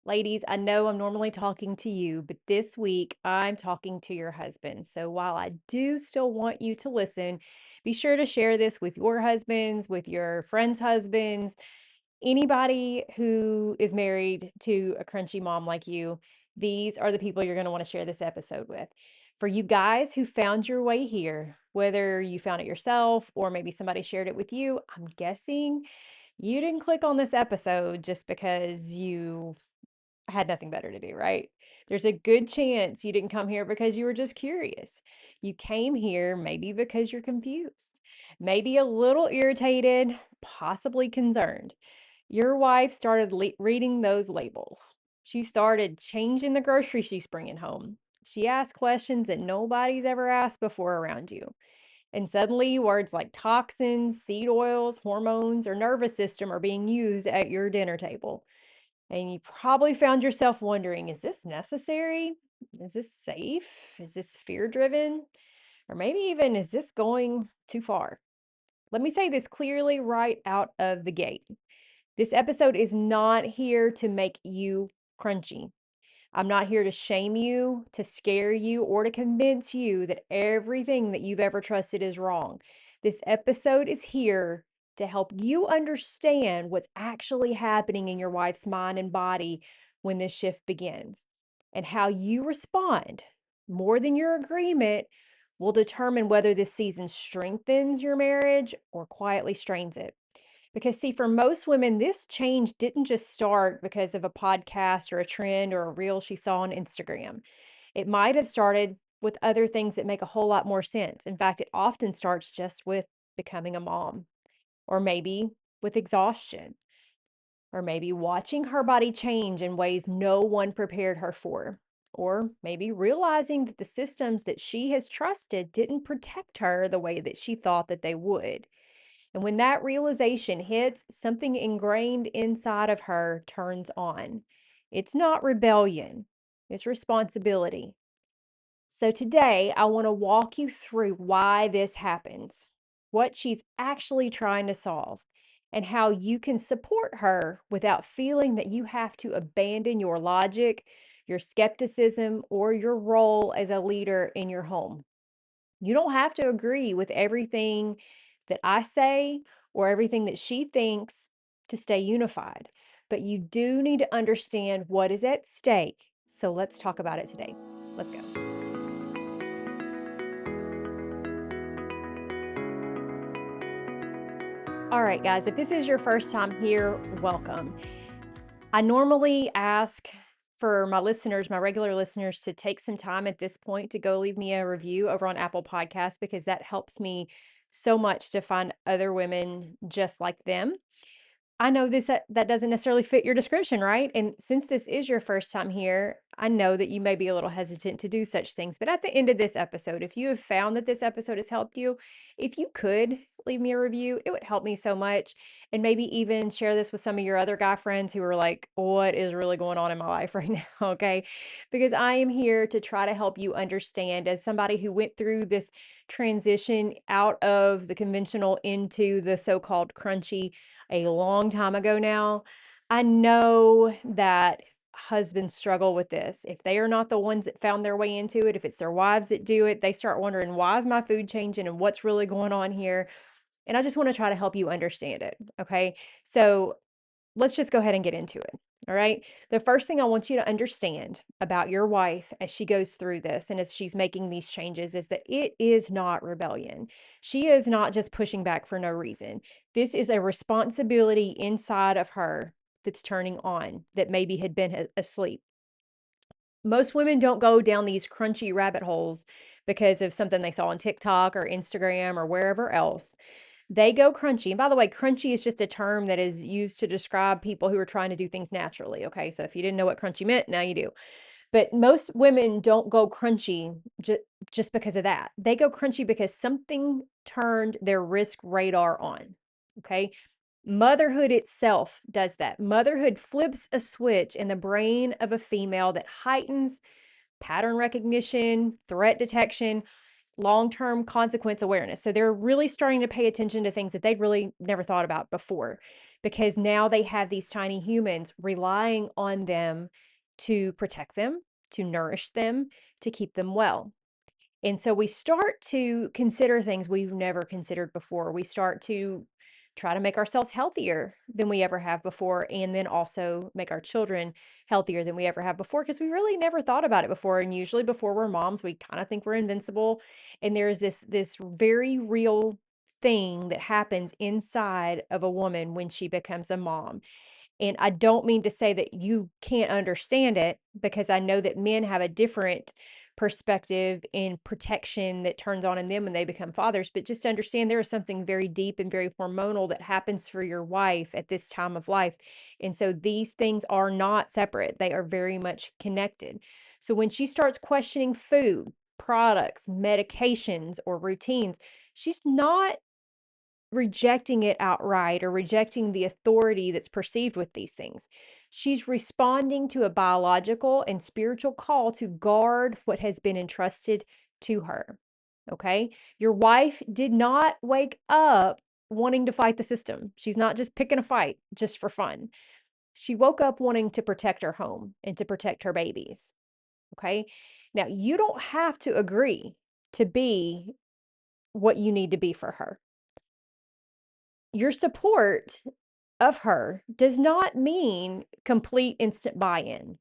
Ladies, I know I'm normally talking to you, but this week I'm talking to your husband. So while I do still want you to listen, be sure to share this with your husbands, with your friends' husbands, anybody who is married to a crunchy mom like you. These are the people you're going to want to share this episode with. For you guys who found your way here, whether you found it yourself or maybe somebody shared it with you, I'm guessing you didn't click on this episode just because you had nothing better to do, right? There's a good chance you didn't come here because you were just curious. You came here maybe because you're confused, maybe a little irritated, possibly concerned. Your wife started reading those labels. She started changing the groceries she's bringing home. She asked questions that nobody's ever asked before around you. And suddenly, words like toxins, seed oils, hormones, or nervous system are being used at your dinner table. And you probably found yourself wondering, is this necessary? Is this safe? Is this fear driven? Or maybe even, is this going too far? Let me say this clearly right out of the gate. This episode is not here to make you crunchy. I'm not here to shame you, to scare you, or to convince you that everything that you've ever trusted is wrong. This episode is here to help you understand what's actually happening in your wife's mind and body when this shift begins. And how you respond, more than your agreement, will determine whether this season strengthens your marriage or quietly strains it. Because, see, for most women, this change didn't just start because of a podcast or a trend or a reel she saw on Instagram. It might have started with other things that make a whole lot more sense. In fact, it often starts just with becoming a mom, or maybe with exhaustion, or maybe watching her body change in ways no one prepared her for, or maybe realizing that the systems that she has trusted didn't protect her the way that she thought that they would. And when that realization hits, something ingrained inside of her turns on. It's not rebellion, it's responsibility. So today, I want to walk you through why this happens, what she's actually trying to solve, and how you can support her without feeling that you have to abandon your logic, your skepticism, or your role as a leader in your home. You don't have to agree with everything that I say or everything that she thinks to stay unified, but you do need to understand what is at stake. So let's talk about it today. Let's go. All right, guys, if this is your first time here, welcome. I normally ask for my listeners, my regular listeners, to take some time at this point to go leave me a review over on Apple Podcasts because that helps me so much to find other women just like them. I know that doesn't necessarily fit your description, right? And since this is your first time here, I know that you may be a little hesitant to do such things. But at the end of this episode, if you have found that this episode has helped you, if you could leave me a review, it would help me so much. And maybe even share this with some of your other guy friends who are like, what is really going on in my life right now? Okay. Because I am here to try to help you understand, as somebody who went through this transition out of the conventional into the so called crunchy a long time ago now. I know that husbands struggle with this. If they are not the ones that found their way into it, if it's their wives that do it, they start wondering, why is my food changing and what's really going on here? And I just want to try to help you understand it. Okay. So let's just go ahead and get into it. All right. The first thing I want you to understand about your wife as she goes through this and as she's making these changes is that it is not rebellion. She is not just pushing back for no reason. This is a responsibility inside of her that's turning on that maybe had been asleep. Most women don't go down these crunchy rabbit holes because of something they saw on TikTok or Instagram or wherever else. They go crunchy. And by the way, crunchy is just a term that is used to describe people who are trying to do things naturally. Okay. So if you didn't know what crunchy meant, now you do. But most women don't go crunchy just because of that. They go crunchy because something turned their risk radar on. Okay. Motherhood itself does that. Motherhood flips a switch in the brain of a female that heightens pattern recognition, threat detection, long-term consequence awareness. So they're really starting to pay attention to things that they'd really never thought about before, because now they have these tiny humans relying on them to protect them, to nourish them, to keep them well. And so we start to consider things we've never considered before. We start to try to make ourselves healthier than we ever have before, and then also make our children healthier than we ever have before, because we really never thought about it before. And usually before we're moms, we kind of think we're invincible. And there's this very real thing that happens inside of a woman when she becomes a mom. And I don't mean to say that you can't understand it, because I know that men have a different perspective and protection that turns on in them when they become fathers. But just understand there is something very deep and very hormonal that happens for your wife at this time of life. And so these things are not separate, they are very much connected. So when she starts questioning food, products, medications, or routines, she's not rejecting it outright or rejecting the authority that's perceived with these things. She's responding to a biological and spiritual call to guard what has been entrusted to her. Okay. Your wife did not wake up wanting to fight the system. She's not just picking a fight just for fun. She woke up wanting to protect her home and to protect her babies. Okay. Now, you don't have to agree to be what you need to be for her. Your support of her does not mean complete instant buy-in.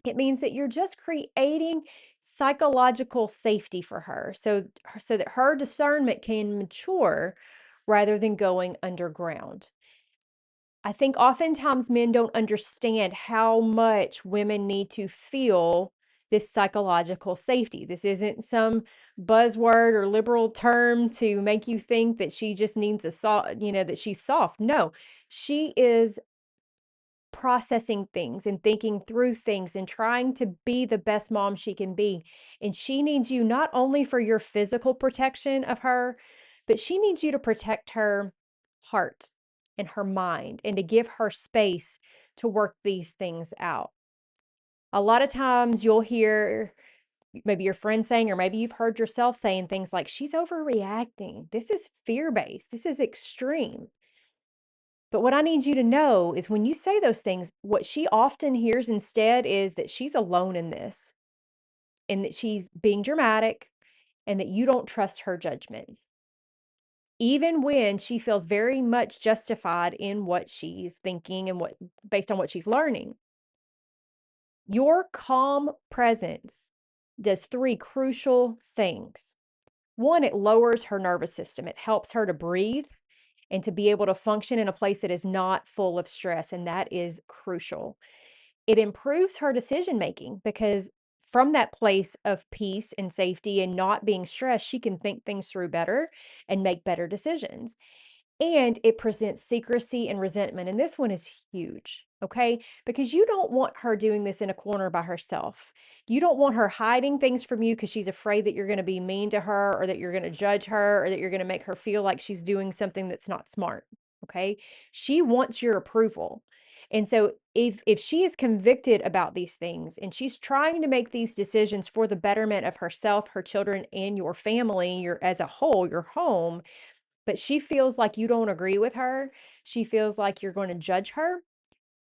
It means that you're just creating psychological safety for her, so that her discernment can mature rather than going underground. I think oftentimes men don't understand how much women need to feel this psychological safety. This isn't some buzzword or liberal term to make you think that she just needs a soft, that she's soft. No, she is processing things and thinking through things and trying to be the best mom she can be. And she needs you not only for your physical protection of her, but she needs you to protect her heart and her mind, and to give her space to work these things out. A lot of times you'll hear maybe your friend saying, or maybe you've heard yourself saying things like, she's overreacting. This is fear based. This is extreme. But what I need you to know is when you say those things, what she often hears instead is that she's alone in this, and that she's being dramatic, and that you don't trust her judgment, even when she feels very much justified in what she's thinking and what based on what she's learning. Your calm presence does three crucial things. One, it lowers her nervous system. It helps her to breathe and to be able to function in a place that is not full of stress, and that is crucial. It improves her decision making, because from that place of peace and safety and not being stressed, she can think things through better and make better decisions. And it presents secrecy and resentment. And this one is huge, okay? Because you don't want her doing this in a corner by herself. You don't want her hiding things from you because she's afraid that you're going to be mean to her, or that you're going to judge her, or that you're going to make her feel like she's doing something that's not smart, okay? She wants your approval. And so if she is convicted about these things and she's trying to make these decisions for the betterment of herself, her children, and your family, your as a whole, your home, but she feels like you don't agree with her, she feels like you're going to judge her,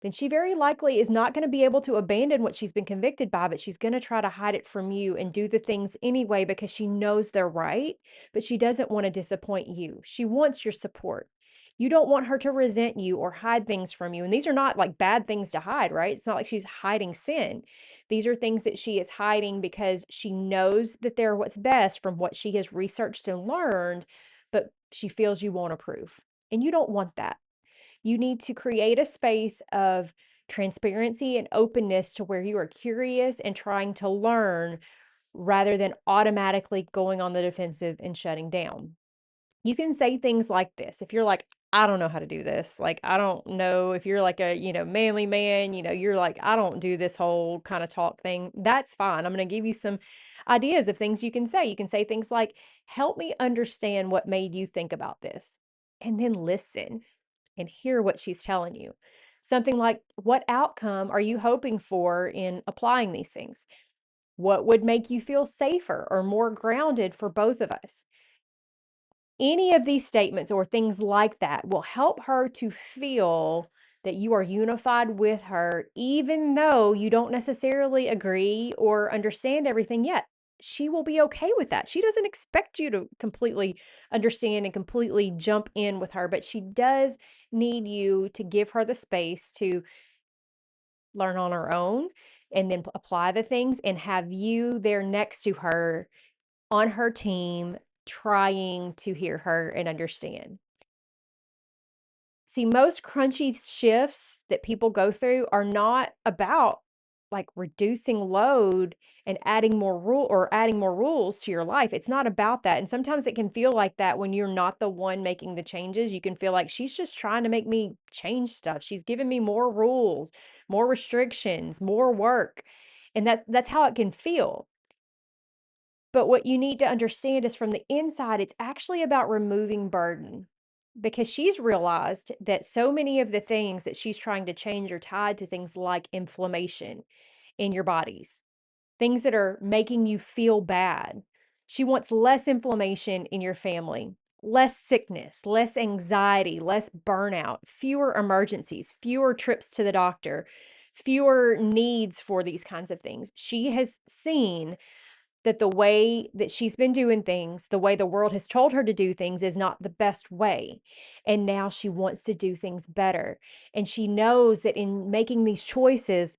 then she very likely is not going to be able to abandon what she's been convicted by, but she's going to try to hide it from you and do the things anyway because she knows they're right, but she doesn't want to disappoint you. She wants your support. You don't want her to resent you or hide things from you. And these are not like bad things to hide, right? It's not like she's hiding sin. These are things that she is hiding because she knows that they're what's best from what she has researched and learned, but she feels you won't approve. And you don't want that. You need to create a space of transparency and openness to where you are curious and trying to learn rather than automatically going on the defensive and shutting down. You can say things like this. If you're like, I don't know how to do this. Like, I don't know if you're like a, manly man, you're like, I don't do this whole kind of talk thing. That's fine. I'm going to give you some ideas of things you can say. You can say things like, help me understand what made you think about this. And then listen and hear what she's telling you. Something like, what outcome are you hoping for in applying these things? What would make you feel safer or more grounded for both of us? Any of these statements or things like that will help her to feel that you are unified with her, even though you don't necessarily agree or understand everything yet. She will be okay with that. She doesn't expect you to completely understand and completely jump in with her, but she does need you to give her the space to learn on her own and then apply the things and have you there next to her on her team, trying to hear her and understand. See, most crunchy shifts that people go through are not about like reducing load and adding more rules to your life. It's not about that. And sometimes it can feel like that when you're not the one making the changes. You can feel like she's just trying to make me change stuff. She's giving me more rules, more restrictions, more work. And that's how it can feel. But what you need to understand is from the inside, it's actually about removing burden because she's realized that so many of the things that she's trying to change are tied to things like inflammation in your bodies, things that are making you feel bad. She wants less inflammation in your family, less sickness, less anxiety, less burnout, fewer emergencies, fewer trips to the doctor, fewer needs for these kinds of things. She has seen that the way that she's been doing things, the way the world has told her to do things is not the best way. And now she wants to do things better. And she knows that in making these choices,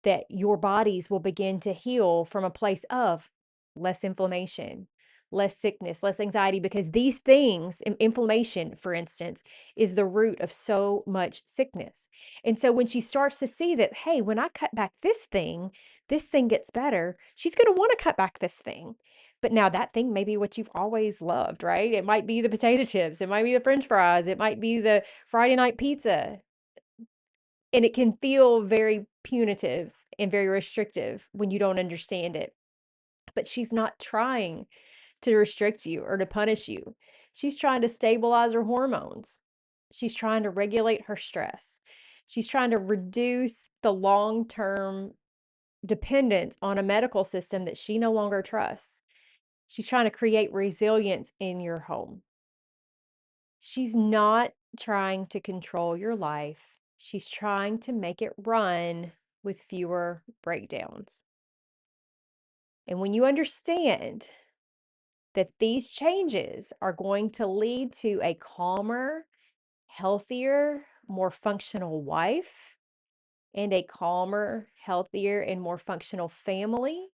that your bodies will begin to heal from a place of less inflammation, less sickness, less anxiety, because these things, inflammation, for instance, is the root of so much sickness. And so when she starts to see that, hey, when I cut back this thing gets better, she's going to want to cut back this thing. But now that thing may be what you've always loved, right? It might be the potato chips, it might be the french fries, it might be the Friday night pizza, and it can feel very punitive and very restrictive when you don't understand it. But she's not trying to restrict you or to punish you. She's trying to stabilize her hormones. She's trying to regulate her stress. She's trying to reduce the long term dependence on a medical system that she no longer trusts. She's trying to create resilience in your home. She's not trying to control your life. She's trying to make it run with fewer breakdowns. And when you understand that these changes are going to lead to a calmer, healthier, more functional wife and a calmer, healthier, and more functional family,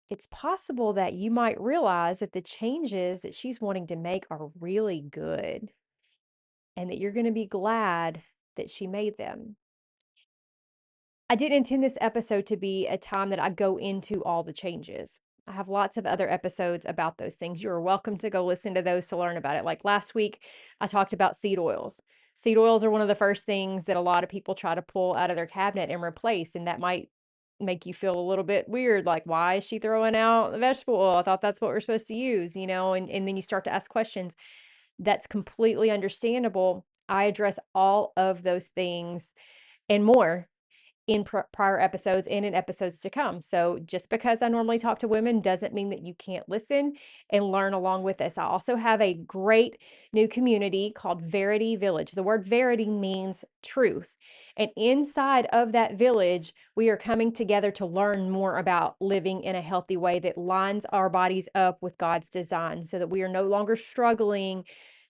it's possible that you might realize that the changes that she's wanting to make are really good and that you're going to be glad that she made them. I didn't intend this episode to be a time that I go into all the changes. I have lots of other episodes about those things. You are welcome to go listen to those to learn about it. Like last week, I talked about seed oils. Seed oils are one of the first things that a lot of people try to pull out of their cabinet and replace, and that might make you feel a little bit weird. Like, why is she throwing out the vegetable oil? I thought that's what we're supposed to use, and then you start to ask questions. That's completely understandable. I address all of those things and more in prior episodes and in episodes to come. So just because I normally talk to women doesn't mean that you can't listen and learn along with us. I also have a great new community called Verity Village. The word verity means truth. And inside of that village, we are coming together to learn more about living in a healthy way that lines our bodies up with God's design so that we are no longer struggling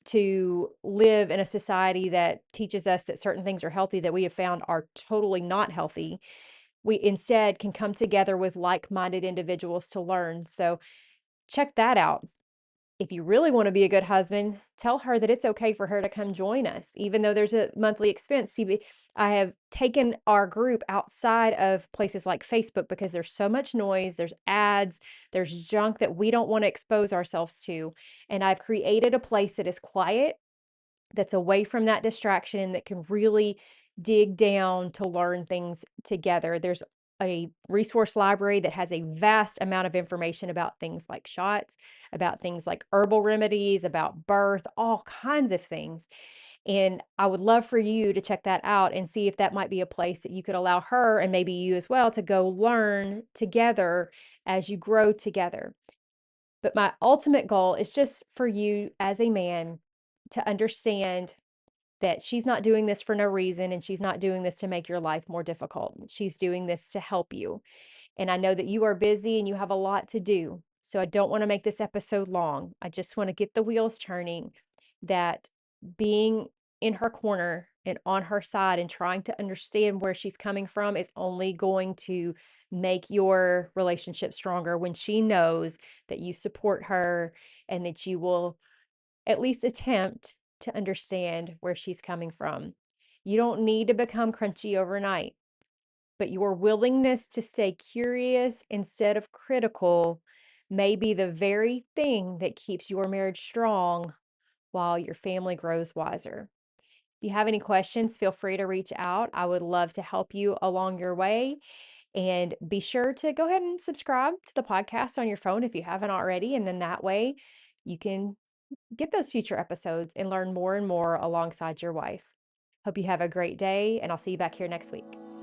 to live in a society that teaches us that certain things are healthy that we have found are totally not healthy. We instead can come together with like-minded individuals to learn. So check that out. If you really want to be a good husband, tell her that it's okay for her to come join us, even though there's a monthly expense. See, I have taken our group outside of places like Facebook because there's so much noise, there's ads, there's junk that we don't want to expose ourselves to. And I've created a place that is quiet, that's away from that distraction, that can really dig down to learn things together. There's a resource library that has a vast amount of information about things like shots, about things like herbal remedies, about birth, all kinds of things. And I would love for you to check that out and see if that might be a place that you could allow her and maybe you as well to go learn together as you grow together. But my ultimate goal is just for you as a man to understand that she's not doing this for no reason and she's not doing this to make your life more difficult. She's doing this to help you. And I know that you are busy and you have a lot to do. So I don't want to make this episode long. I just want to get the wheels turning that being in her corner and on her side and trying to understand where she's coming from is only going to make your relationship stronger when she knows that you support her and that you will at least attempt to understand where she's coming from. You don't need to become crunchy overnight, but your willingness to stay curious instead of critical may be the very thing that keeps your marriage strong while your family grows wiser. If you have any questions, feel free to reach out. I would love to help you along your way. And be sure to go ahead and subscribe to the podcast on your phone if you haven't already. And then that way you can get those future episodes and learn more and more alongside your wife. Hope you have a great day, and I'll see you back here next week.